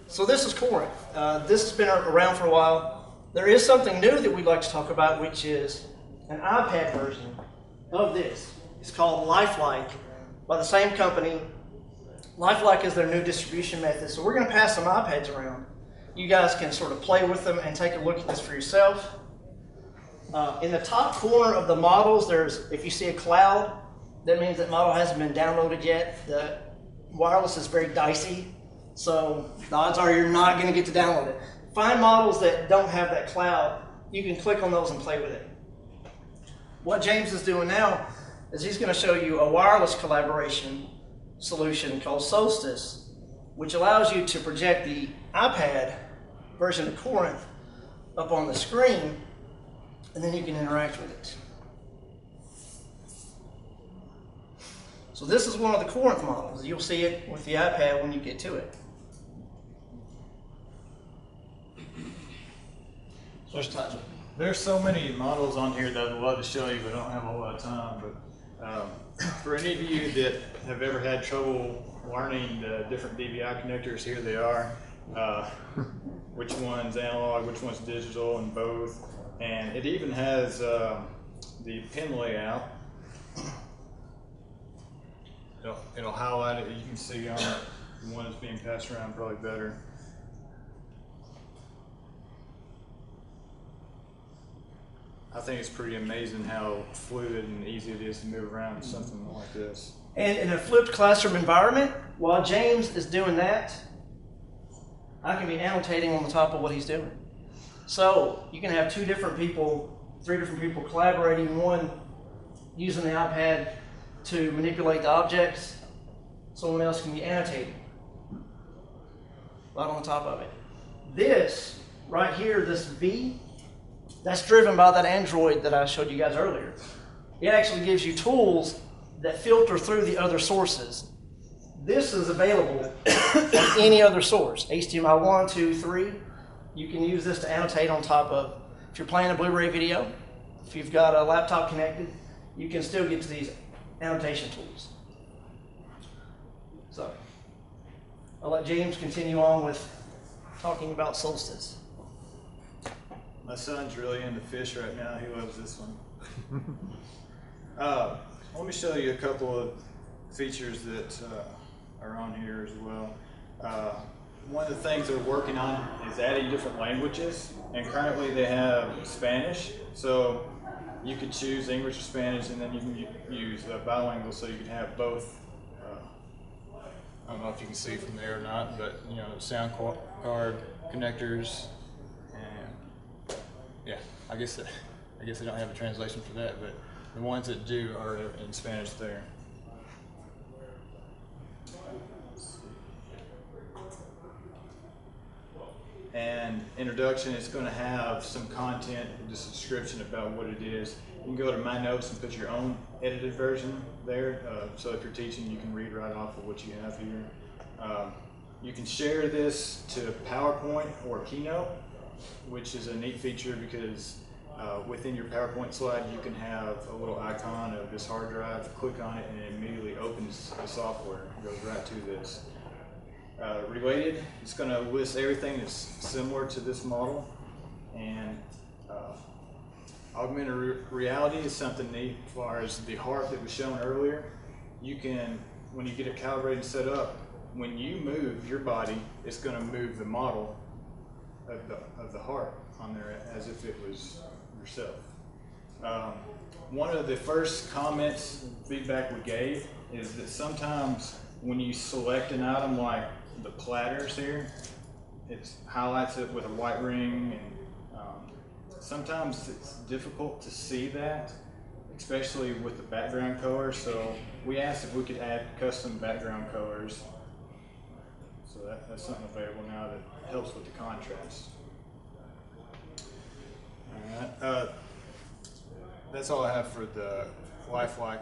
So this is Corinth. This has been around for a while. There is something new that we'd like to talk about, which is an iPad version of this. It's called Lifeliqe by the same company. Lifeliqe is their new distribution method. So we're going to pass some iPads around. You guys can sort of play with them and take a look at this for yourself. In the top corner of the models, if you see a cloud, that means that model hasn't been downloaded yet. The wireless is very dicey, so the odds are you're not going to get to download it. Find models that don't have that cloud. You can click on those and play with it. What James is doing now is he's going to show you a wireless collaboration solution called Solstice, which allows you to project the iPad version of Corinth up on the screen, and then you can interact with it. So this is one of the Corinth models. You'll see it with the iPad when you get to it. There's so many models on here that I'd love to show you, but I don't have a lot of time. But for any of you that have ever had trouble learning the different DVI connectors, here they are. Which one's analog, which one's digital, and both. And it even has the pin layout. It'll highlight it. You can see on the one that's being passed around probably better. I think it's pretty amazing how fluid and easy it is to move around something like this. And in a flipped classroom environment, while James is doing that, I can be annotating on the top of what he's doing. So you can have 3 different people collaborating, one using the iPad to manipulate the objects, someone else can be annotating right on the top of it. This right here, this V, that's driven by that Android that I showed you guys earlier. It actually gives you tools that filter through the other sources. This is available on any other source, HDMI 1, 2, 3. You can use this to annotate on top of, if you're playing a Blu-ray video, if you've got a laptop connected, you can still get to these annotation tools. So, I'll let James continue on with talking about Solstice. My son's really into fish right now. He loves this one. Let me show you a couple of features that are on here as well. One of the things they're working on is adding different languages, and currently they have Spanish. So you could choose English or Spanish, and then you can use bilingual, so you can have both. I don't know if you can see from there or not, but you know, sound card connectors, and yeah, I guess they don't have a translation for that, but the ones that do are in Spanish there. And introduction, it's going to have some content, just a description about what it is. You can go to My Notes and put your own edited version there. So if you're teaching, you can read right off of what you have here. You can share this to PowerPoint or Keynote, which is a neat feature because within your PowerPoint slide, you can have a little icon of this hard drive. Click on it and it immediately opens the software. It goes right to this. Related, it's going to list everything that's similar to this model, and augmented reality is something neat as far as the heart that was shown earlier. You can, when you get it calibrated and set up, when you move your body, it's going to move the model of the heart on there as if it was yourself. One of the first comments, feedback we gave, is that sometimes when you select an item like the platters here, it highlights it with a white ring, and sometimes it's difficult to see that, especially with the background color. So we asked if we could add custom background colors. So that's something available now that helps with the contrast. All right, that's all I have for the Lifeliqe.